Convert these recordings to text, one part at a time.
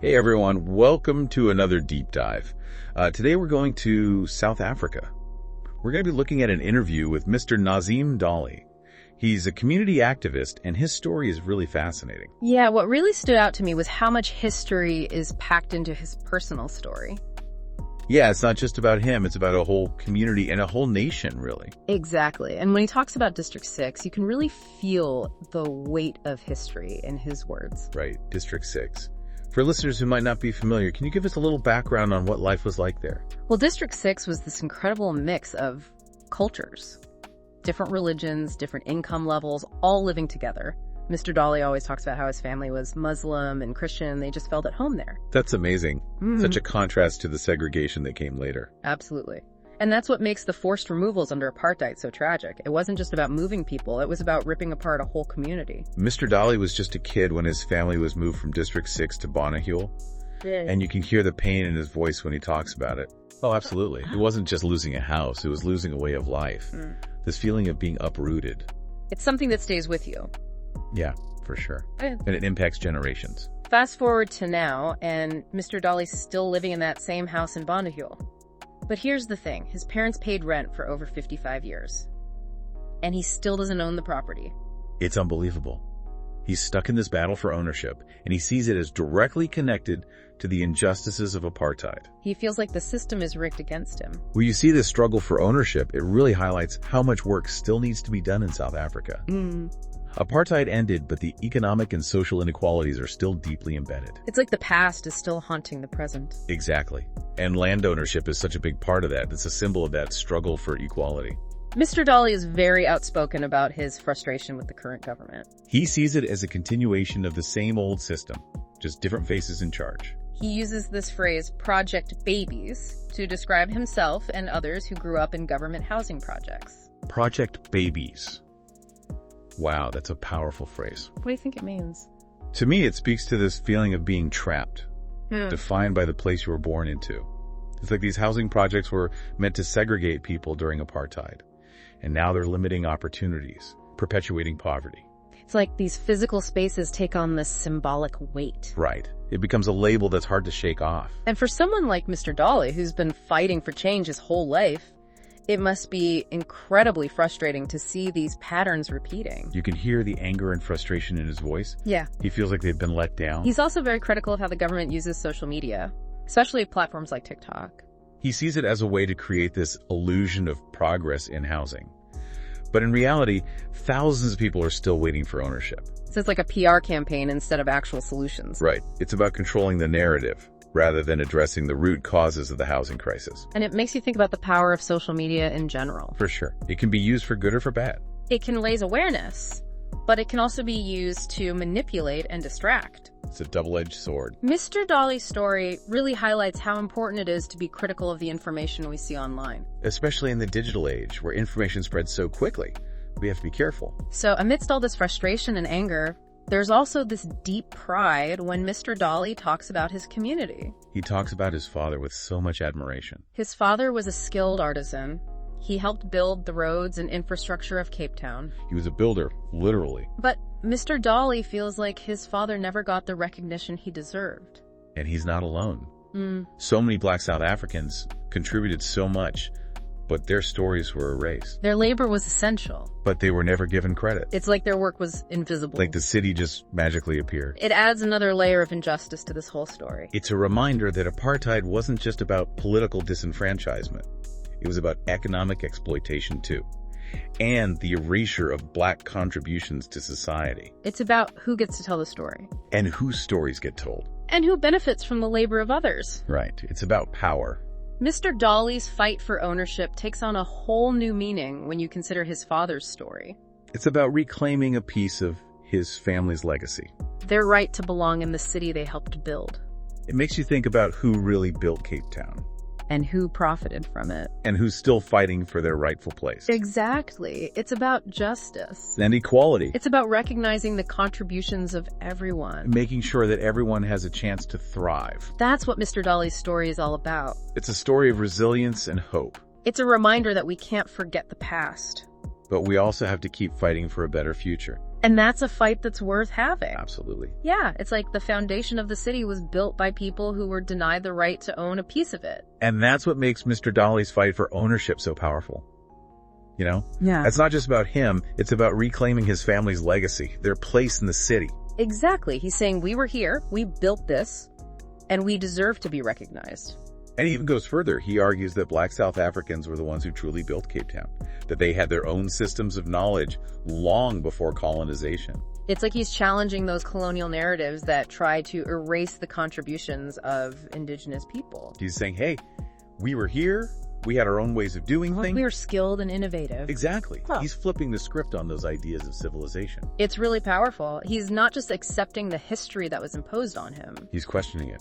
Hey everyone, welcome to another deep dive. Today we're going to South Africa. We're going to be looking at an interview with Mr. Nazim Dali. He's a community activist and his story is really fascinating. Yeah, what really stood out to me was how much history is packed into his personal story. Yeah, it's not just about him, it's about a whole community and a whole nation, really. Exactly. And when he talks about District 6, you can really feel the weight of history in his words. Right, District 6. For listeners who might not be familiar, can you give us a little background on what life was like there? Well, District 6 was this incredible mix of cultures, different religions, different income levels, all living together. Mr. Dali always talks about how his family was Muslim and Christian. They just felt at home there. That's amazing. Such a contrast to the segregation that came later. Absolutely. And that's what makes the forced removals under apartheid so tragic. It wasn't just about moving people, it was about ripping apart a whole community. Mr. Dali was just a kid when his family was moved from District 6 to Bonteheuwel. And you can hear the pain in his voice when he talks about it. Oh, absolutely. It wasn't just losing a house, it was losing a way of life. This feeling of being uprooted. It's something that stays with you. Yeah, for sure. And it impacts generations. Fast forward to now, and Mr. Dali's still living in that same house in Bonteheuwel. But here's the thing, his parents paid rent for over 55 years. And he still doesn't own the property. It's unbelievable. He's stuck in this battle for ownership, and he sees it as directly connected to the injustices of apartheid. He feels like the system is rigged against him. When you see this struggle for ownership, it really highlights how much work still needs to be done in South Africa. Apartheid ended, but the economic and social inequalities are still deeply embedded. It's like the past is still haunting the present. Exactly. And land ownership is such a big part of that. It's a symbol of that struggle for equality. Mr. Dali is very outspoken about his frustration with the current government. He sees it as a continuation of the same old system, just different faces in charge. He uses this phrase, Project Babies, to describe himself and others who grew up in government housing projects. Project Babies. Wow, that's a powerful phrase. What do you think it means? To me, it speaks to this feeling of being trapped, defined by the place you were born into. It's like these housing projects were meant to segregate people during apartheid, and now they're limiting opportunities, perpetuating poverty. It's like these physical spaces take on this symbolic weight. Right. It becomes a label that's hard to shake off. And for someone like Mr. Dali, who's been fighting for change his whole life, it must be incredibly frustrating to see these patterns repeating. You can hear the anger and frustration in his voice. Yeah. He feels like they've been let down. He's also very critical of how the government uses social media, especially platforms like TikTok. He sees it as a way to create this illusion of progress in housing. But in reality, thousands of people are still waiting for ownership. So it's like a PR campaign instead of actual solutions. Right. It's about controlling the narrative, rather than addressing the root causes of the housing crisis. And it makes you think about the power of social media in general. For sure. It can be used for good or for bad. It can raise awareness, but it can also be used to manipulate and distract. It's a double-edged sword. Mr. Dali's story really highlights how important it is to be critical of the information we see online. Especially in the digital age, where information spreads so quickly. We have to be careful. So amidst all this frustration and anger, there's also this deep pride when Mr. Dali talks about his community. He talks about his father with so much admiration. His father was a skilled artisan. He helped build the roads and infrastructure of Cape Town. He was a builder, literally. But Mr. Dali feels like his father never got the recognition he deserved. And he's not alone. So many Black South Africans contributed so much, but their stories were erased. Their labor was essential. But they were never given credit. It's like their work was invisible. Like the city just magically appeared. It adds another layer of injustice to this whole story. It's a reminder that apartheid wasn't just about political disenfranchisement. It was about economic exploitation too. And the erasure of Black contributions to society. It's about who gets to tell the story. And whose stories get told. And who benefits from the labor of others. Right. It's about power. Mr. Dali's fight for ownership takes on a whole new meaning when you consider his father's story. It's about reclaiming a piece of his family's legacy. Their right to belong in the city they helped build. It makes you think about who really built Cape Town. And who profited from it. And who's still fighting for their rightful place. Exactly. It's about justice. And equality. It's about recognizing the contributions of everyone. Making sure that everyone has a chance to thrive. That's what Mr. Dali's story is all about. It's a story of resilience and hope. It's a reminder that we can't forget the past. But we also have to keep fighting for a better future. And that's a fight that's worth having. Absolutely. Yeah, it's like the foundation of the city was built by people who were denied the right to own a piece of it. And that's what makes Mr. Dolly's fight for ownership so powerful. You know? Yeah. It's not just about him, it's about reclaiming his family's legacy, their place in the city. Exactly. He's saying, we were here, we built this, and we deserve to be recognized. And he even goes further. He argues that black South Africans were the ones who truly built Cape Town, that they had their own systems of knowledge long before colonization. It's like he's challenging those colonial narratives that try to erase the contributions of indigenous people. He's saying, hey, we were here, we had our own ways of doing things. We were skilled and innovative. Exactly. Huh. He's flipping the script on those ideas of civilization. It's really powerful. He's not just accepting the history that was imposed on him. He's questioning it,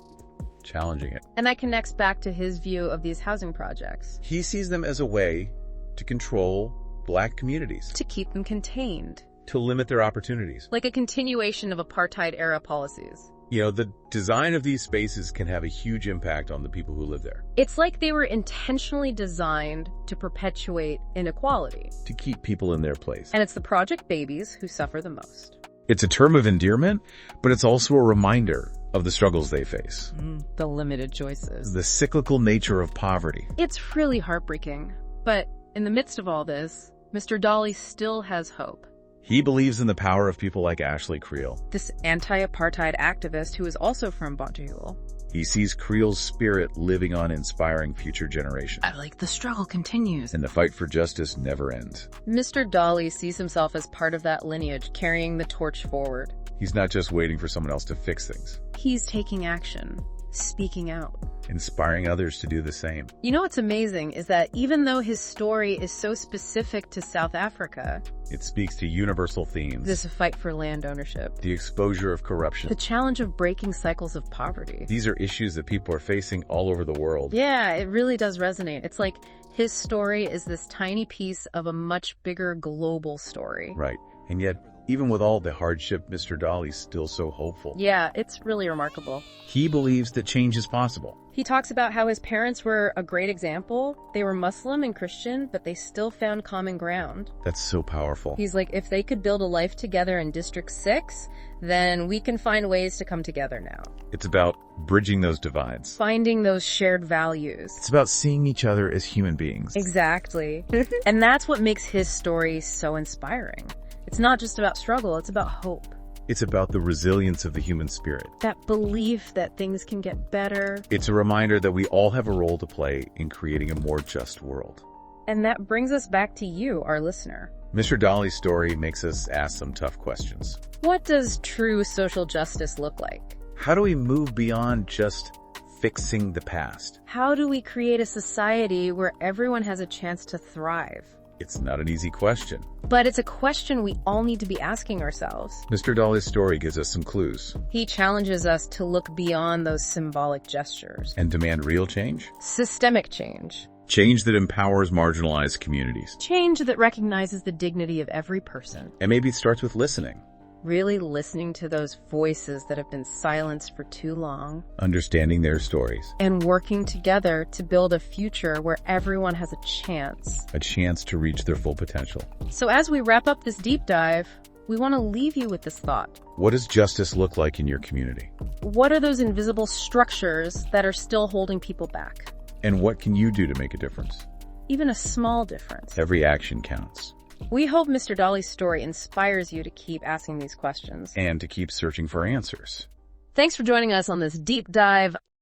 challenging it. And that connects back to his view of these housing projects. He sees them as a way to control black communities. To keep them contained. To limit their opportunities. Like a continuation of apartheid-era policies. You know, the design of these spaces can have a huge impact on the people who live there. It's like they were intentionally designed to perpetuate inequality. To keep people in their place. And it's the project babies who suffer the most. It's a term of endearment, but it's also a reminder of the struggles they face. The limited choices. The cyclical nature of poverty. It's really heartbreaking. But in the midst of all this, Mr. Dolly still has hope. He believes in the power of people like Ashley Creel. This anti-apartheid activist who is also from Bonteheuwel. He sees Creel's spirit living on, inspiring future generations. The struggle continues. And the fight for justice never ends. Mr. Dolly sees himself as part of that lineage, carrying the torch forward. He's not just waiting for someone else to fix things. He's taking action, speaking out. Inspiring others to do the same. You know what's amazing is that even though his story is so specific to South Africa, it speaks to universal themes. This fight for land ownership. The exposure of corruption. The challenge of breaking cycles of poverty. These are issues that people are facing all over the world. Yeah, it really does resonate. It's like his story is this tiny piece of a much bigger global story. Right. And yet, even with all the hardship, Mr. Dolly's still so hopeful. Yeah, it's really remarkable. He believes that change is possible. He talks about how his parents were a great example. They were Muslim and Christian, but they still found common ground. That's so powerful. He's like, if they could build a life together in District 6, then we can find ways to come together now. It's about bridging those divides. Finding those shared values. It's about seeing each other as human beings. Exactly. And that's what makes his story so inspiring. It's not just about struggle, it's about hope. It's about the resilience of the human spirit. That belief that things can get better. It's a reminder that we all have a role to play in creating a more just world. And that brings us back to you, our listener. Mr. Dolly's story makes us ask some tough questions. What does true social justice look like? How do we move beyond just fixing the past? How do we create a society where everyone has a chance to thrive? It's not an easy question. But it's a question we all need to be asking ourselves. Mr. Dolly's story gives us some clues. He challenges us to look beyond those symbolic gestures. And demand real change? Systemic change. Change that empowers marginalized communities. Change that recognizes the dignity of every person. And maybe it starts with listening. Really listening to those voices that have been silenced for too long. Understanding their stories. And working together to build a future where everyone has a chance. A chance to reach their full potential. So as we wrap up this deep dive, we want to leave you with this thought. What does justice look like in your community? What are those invisible structures that are still holding people back? And what can you do to make a difference? Even a small difference. Every action counts. We hope Mr. Dolly's story inspires you to keep asking these questions. And to keep searching for answers. Thanks for joining us on this deep dive